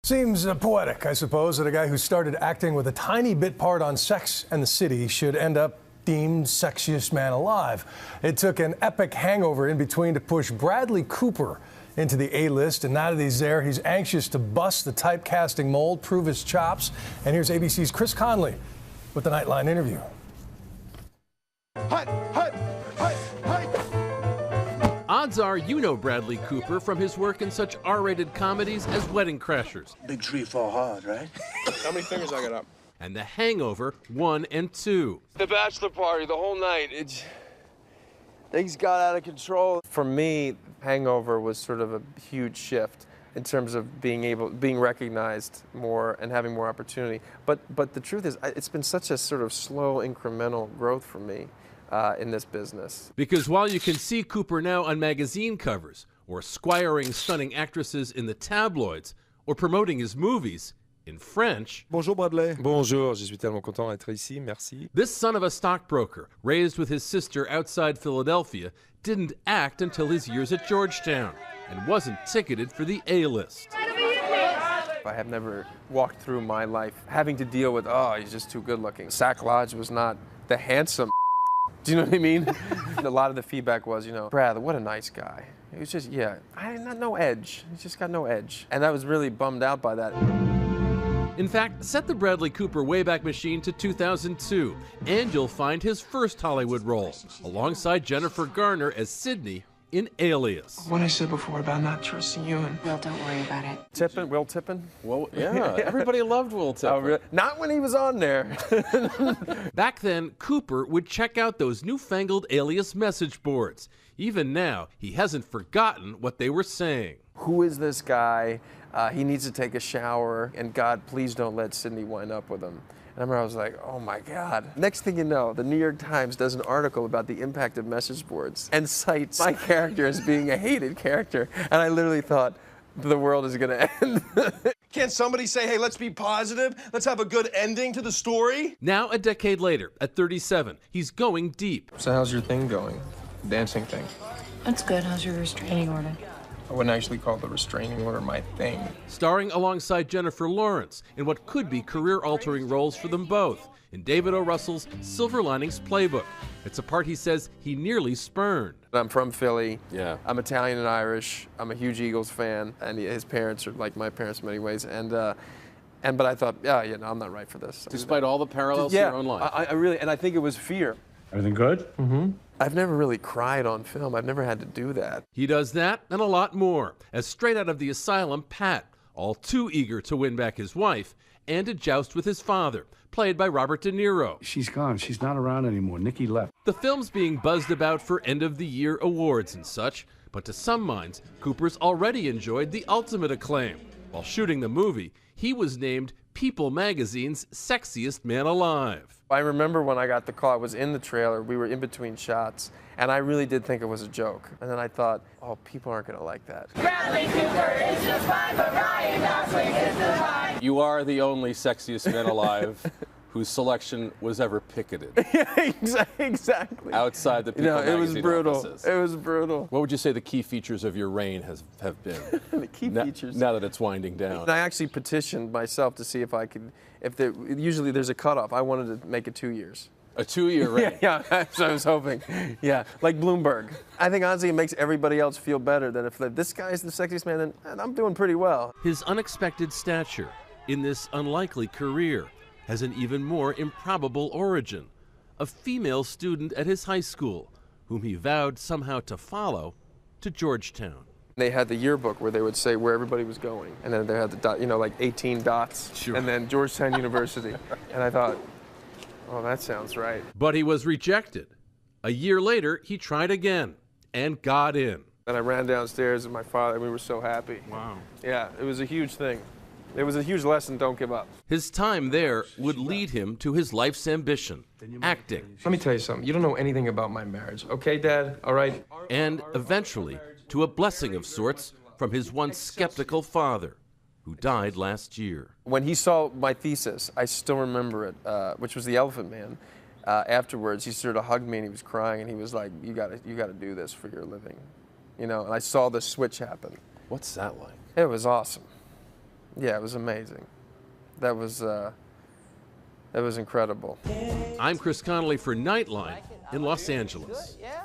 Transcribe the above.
Seems poetic, I suppose, that a guy who started acting with a tiny bit part on Sex and the City should end up deemed Sexiest Man Alive. It took an epic hangover in between to push Bradley Cooper into the A-list, and now that he's there, he's anxious to bust the typecasting mold, prove his chops. And here's ABC's Chris Conley with the Nightline interview. Hut, hut, hut, hut. Odds are you know Bradley Cooper from his work in such R-rated comedies as Wedding Crashers. Big tree fall hard, right? How many fingers I got up? And The Hangover 1 and 2. The bachelor party, the whole night, things got out of control. For me, Hangover was sort of a huge shift in terms of being recognized more and having more opportunity. But the truth is, it's been such a sort of slow, incremental growth for me in this business. Because while you can see Cooper now on magazine covers, or squiring stunning actresses in the tabloids, or promoting his movies in French. Bonjour Bradley. Bonjour, je suis tellement content d'être ici, merci. This son of a stockbroker, raised with his sister outside Philadelphia, didn't act until his years at Georgetown and wasn't ticketed for the A-list. I have never walked through my life having to deal with, oh, he's just too good looking. Sack Lodge was not the handsome. Do you know what I mean? A lot of the feedback was, Brad, what a nice guy. He was just, no edge. He's just got no edge. And I was really bummed out by that. In fact, set the Bradley Cooper Wayback Machine to 2002, and you'll find his first Hollywood role, alongside Jennifer Garner as Sydney in Alias. What I said before about not trusting you and... Well, don't worry about it. Will Tippin? Well, yeah, everybody loved Will Tippin. Oh, really? Not when he was on there. Back then, Cooper would check out those newfangled Alias message boards. Even now, he hasn't forgotten what they were saying. Who is this guy? He needs to take a shower, and God, please don't let Sydney wind up with him. And I remember I was like, oh my God. Next thing you know, the New York Times does an article about the impact of message boards and cites my character as being a hated character. And I literally thought, the world is gonna end. Can't somebody say, hey, let's be positive? Let's have a good ending to the story? Now, a decade later, at 37, he's going deep. So how's your thing going? Dancing thing? That's good. How's your restraining order? I wouldn't actually call the restraining order my thing. Starring alongside Jennifer Lawrence in what could be career-altering roles for them both in David O. Russell's Silver Linings Playbook. It's a part he says he nearly spurned. I'm from Philly. Yeah. I'm Italian and Irish. I'm a huge Eagles fan, and his parents are like my parents in many ways. But I thought, I'm not right for this. Despite all the parallels to your own life. I really, and I think it was fear. Everything good? Mm-hmm. I've never really cried on film. I've never had to do that. He does that and a lot more, as straight out of the asylum, Pat, all too eager to win back his wife and to joust with his father, played by Robert De Niro. She's gone. She's not around anymore. Nikki left. The film's being buzzed about for end-of-the-year awards and such, but to some minds, Cooper's already enjoyed the ultimate acclaim. While shooting the movie, he was named People magazine's Sexiest Man Alive. I remember when I got the call, I was in the trailer, we were in between shots, and I really did think it was a joke. And then I thought, oh, people aren't gonna like that. Bradley Cooper is just fine, but Ryan Gosling is divine. You are the only Sexiest Man Alive whose selection was ever picketed. Yeah, exactly. Outside the People it was magazine brutal. offices. It was brutal. What would you say the key features of your reign have been? The key features. Now that it's winding down. And I actually petitioned myself to see if I could, usually there's a cutoff. I wanted to make it 2 years. A 2-year reign? Yeah, so I was hoping. Yeah, like Bloomberg. I think honestly it makes everybody else feel better than if this guy's the sexiest man, then I'm doing pretty well. His unexpected stature in this unlikely career has an even more improbable origin. A female student at his high school, whom he vowed somehow to follow to Georgetown. They had the yearbook where they would say where everybody was going, and then they had the dot, like 18 dots, sure. And then Georgetown University. And I thought, oh, that sounds right. But he was rejected. A year later, he tried again and got in. And I ran downstairs with my father, and we were so happy. Wow. Yeah, it was a huge thing. It was a huge lesson, don't give up. His time there would lead him to his life's ambition, acting. Let me tell you something. You don't know anything about my marriage, okay, Dad? All right? And eventually to a blessing of sorts from his once skeptical father, who died last year. When he saw my thesis, I still remember it, which was The Elephant Man. Afterwards, he sort of hugged me and he was crying and he was like, you gotta do this for your living. And I saw the switch happen. What's that like? It was awesome. Yeah, it was amazing. That was incredible. I'm Chris Connolly for Nightline in Los Angeles.